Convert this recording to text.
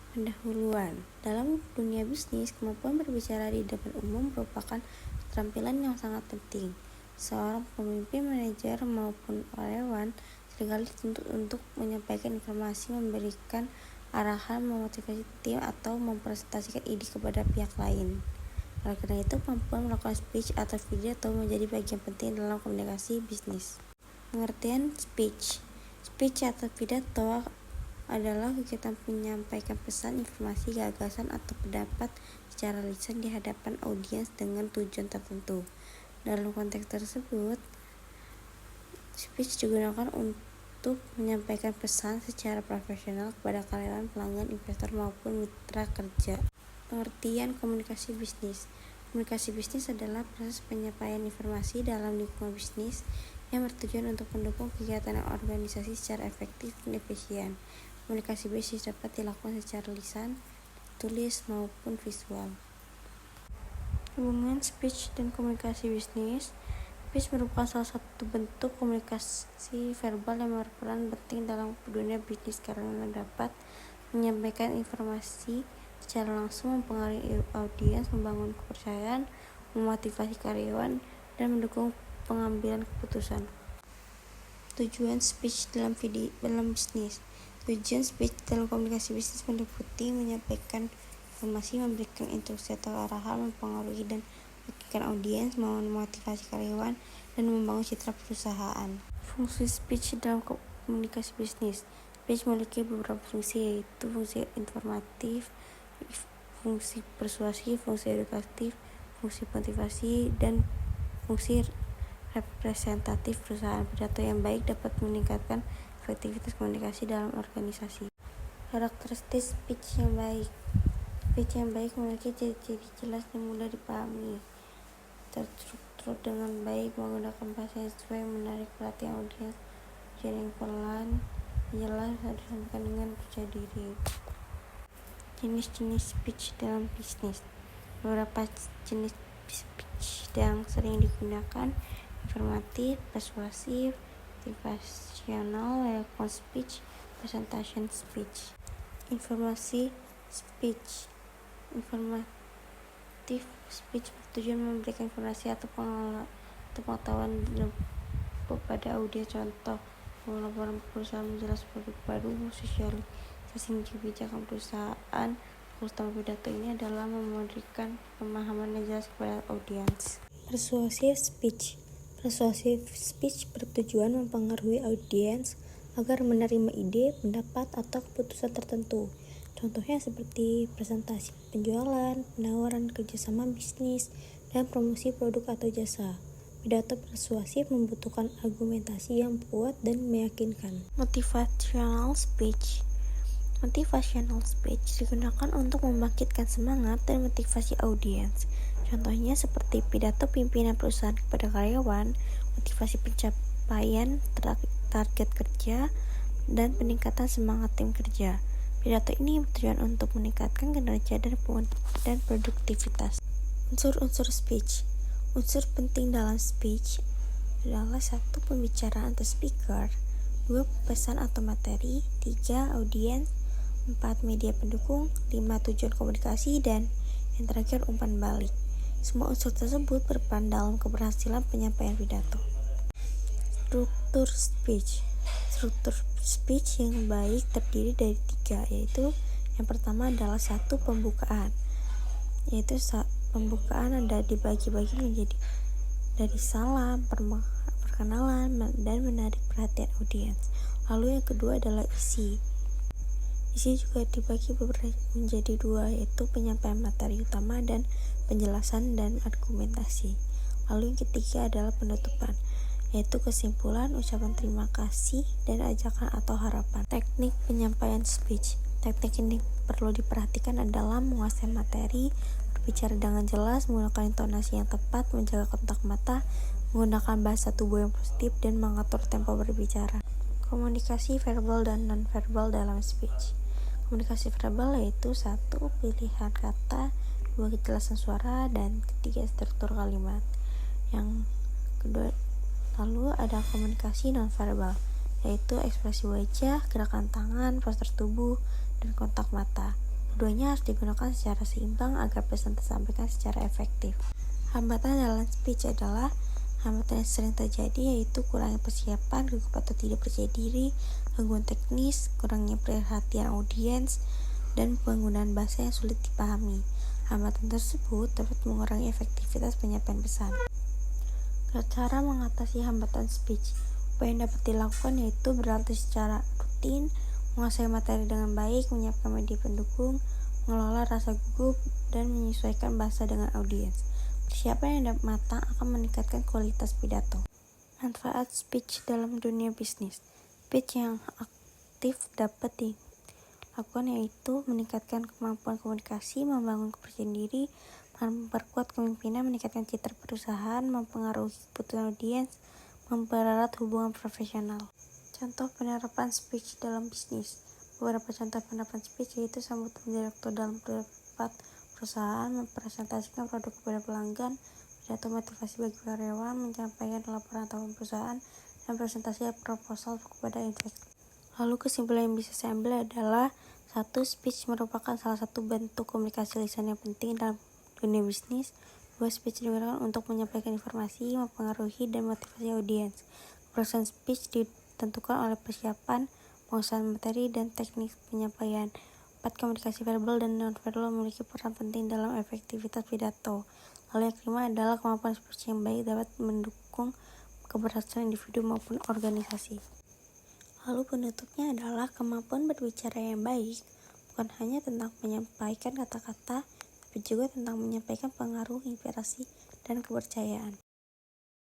Pendahuluan. Dalam dunia bisnis, kemampuan berbicara di depan umum merupakan keterampilan yang sangat penting. Seorang pemimpin, manajer, maupun karyawan seringkali dituntut untuk menyampaikan informasi, memberikan arahan, memotivasi tim, atau mempresentasikan ide kepada pihak lain. Oleh karena itu, kemampuan melakukan speech atau pidato menjadi bagian penting dalam komunikasi bisnis. Pengertian speech. Speech atau pidato adalah kegiatan menyampaikan pesan, informasi, gagasan, atau pendapat secara lisan di hadapan audiens dengan tujuan tertentu. Dalam konteks tersebut, speech digunakan untuk menyampaikan pesan secara profesional kepada karyawan, pelanggan, investor, maupun mitra kerja. Pengertian komunikasi bisnis. Komunikasi bisnis adalah proses penyampaian informasi dalam lingkungan bisnis yang bertujuan untuk mendukung kegiatan organisasi secara efektif dan efisien. Komunikasi bisnis dapat dilakukan secara lisan, tulis, maupun visual. Hubungan speech dan komunikasi bisnis. Speech merupakan salah satu bentuk komunikasi verbal yang berperan penting dalam dunia bisnis karena dapat menyampaikan informasi secara langsung, mempengaruhi audiens, membangun kepercayaan, memotivasi karyawan, dan mendukung pengambilan keputusan. Tujuan speech dalam bisnis. Tujuan speech dalam komunikasi bisnis meliputi menyampaikan informasi, memberikan instruksi atau arahan, mempengaruhi dan meyakinkan audiens, memotivasi karyawan, dan membangun citra perusahaan. Fungsi speech dalam komunikasi bisnis. Speech memiliki beberapa fungsi, yaitu fungsi informatif, fungsi persuasi, fungsi edukatif, fungsi motivasi, dan fungsi representatif perusahaan. Pidato yang baik dapat meningkatkan efektivitas komunikasi dalam organisasi. Karakteristik speech yang baik. Speech yang baik memiliki ciri-ciri jelas dan mudah dipahami, terstruktur dengan baik, menggunakan bahasa yang sesuai, menarik perhatian audiens, yang pelan, jelas, harus disampaikan dengan percaya diri. Jenis-jenis speech dalam bisnis. Beberapa jenis speech yang sering digunakan: informatif, persuasif, motivational, welcome speech, presentation speech. Informasi speech. Informatif speech bertujuan memberikan informasi atau pengetahuan kepada audiens. Contoh, laporan perusahaan, menjelaskan produk baru, sosialisasi kebijakan perusahaan. Utama pidato ini adalah memberikan pemahaman yang jelas kepada audiens. Persuasive speech. Persuasive speech bertujuan mempengaruhi audiens agar menerima ide, pendapat, atau keputusan tertentu. Contohnya seperti presentasi penjualan, penawaran kerjasama bisnis, dan promosi produk atau jasa. Pidato persuasif membutuhkan argumentasi yang kuat dan meyakinkan. Motivational speech. Motivational speech digunakan untuk membangkitkan semangat dan motivasi audiens. Contohnya seperti pidato pimpinan perusahaan kepada karyawan, motivasi pencapaian target kerja, dan peningkatan semangat tim kerja. Pidato ini bertujuan untuk meningkatkan kinerja dan produktivitas. Unsur-unsur speech. Unsur penting dalam speech adalah 1. Pembicaraan atau speaker, 2. Pesan atau materi, 3. Audiens, 4. Media pendukung, 5. Tujuan komunikasi, dan yang terakhir umpan balik. Semua unsur tersebut berperan dalam keberhasilan penyampaian pidato. Struktur speech. Struktur speech yang baik terdiri dari 3, yaitu yang pertama adalah 1. Pembukaan, yaitu pembukaan ada dibagi-bagi menjadi dari salam, perkenalan, dan menarik perhatian audiens. Lalu yang kedua adalah isi. Isi juga dibagi menjadi 2, yaitu penyampaian materi utama dan penjelasan dan argumentasi. Lalu yang ketiga adalah penutupan, yaitu kesimpulan, ucapan terima kasih, dan ajakan atau harapan. Teknik penyampaian speech. Teknik ini perlu diperhatikan adalah menguasai materi, berbicara dengan jelas, menggunakan intonasi yang tepat, menjaga kontak mata, menggunakan bahasa tubuh yang positif, dan mengatur tempo berbicara. Komunikasi verbal dan non-verbal dalam speech. Komunikasi verbal yaitu 1. Pilihan kata, 2. Kejelasan suara, dan 3. Struktur kalimat. Yang kedua, lalu ada komunikasi non-verbal, yaitu ekspresi wajah, gerakan tangan, postur tubuh, dan kontak mata. Keduanya harus digunakan secara seimbang agar pesan tersampaikan secara efektif. Hambatan dalam speech adalah hambatan yang sering terjadi, yaitu kurangnya persiapan, gugup atau tidak percaya diri, gangguan teknis, kurangnya perhatian audiens, dan penggunaan bahasa yang sulit dipahami. Hambatan tersebut dapat mengurangi efektivitas penyampaian pesan. Cara mengatasi hambatan speech. Apa yang dapat dilakukan yaitu berlatih secara rutin, menguasai materi dengan baik, menyiapkan media pendukung, mengelola rasa gugup, dan menyesuaikan bahasa dengan audiens. Persiapan yang matang akan meningkatkan kualitas pidato. Manfaat speech dalam dunia bisnis. Speech yang aktif dapat dilakukan yaitu meningkatkan kemampuan komunikasi, membangun kepercayaan diri, memperkuat kepemimpinan, meningkatkan citra perusahaan, mempengaruhi keputusan audiens, mempererat hubungan profesional. Contoh penerapan speech dalam bisnis. Beberapa contoh penerapan speech yaitu sambutan direktur dalam rapat perusahaan, mempresentasikan produk kepada pelanggan, pidato motivasi bagi karyawan, menyampaikan laporan tahunan perusahaan, dan presentasi proposal kepada investor. Lalu kesimpulan yang bisa saya ambil adalah 1. Speech merupakan salah satu bentuk komunikasi lisan yang penting dalam dunia bisnis. 2. Speech digunakan untuk menyampaikan informasi, mempengaruhi, dan motivasi audiens. Keberhasilan speech ditentukan oleh persiapan, penguasaan materi, dan teknik penyampaian. 4. Komunikasi verbal dan non-verbal memiliki peran penting dalam efektivitas pidato. Lalu yang kelima adalah kemampuan speech yang baik dapat mendukung keberhasilan individu maupun organisasi. Lalu penutupnya adalah kemampuan berbicara yang baik bukan hanya tentang menyampaikan kata-kata, tapi juga tentang menyampaikan pengaruh, inspirasi, dan kepercayaan.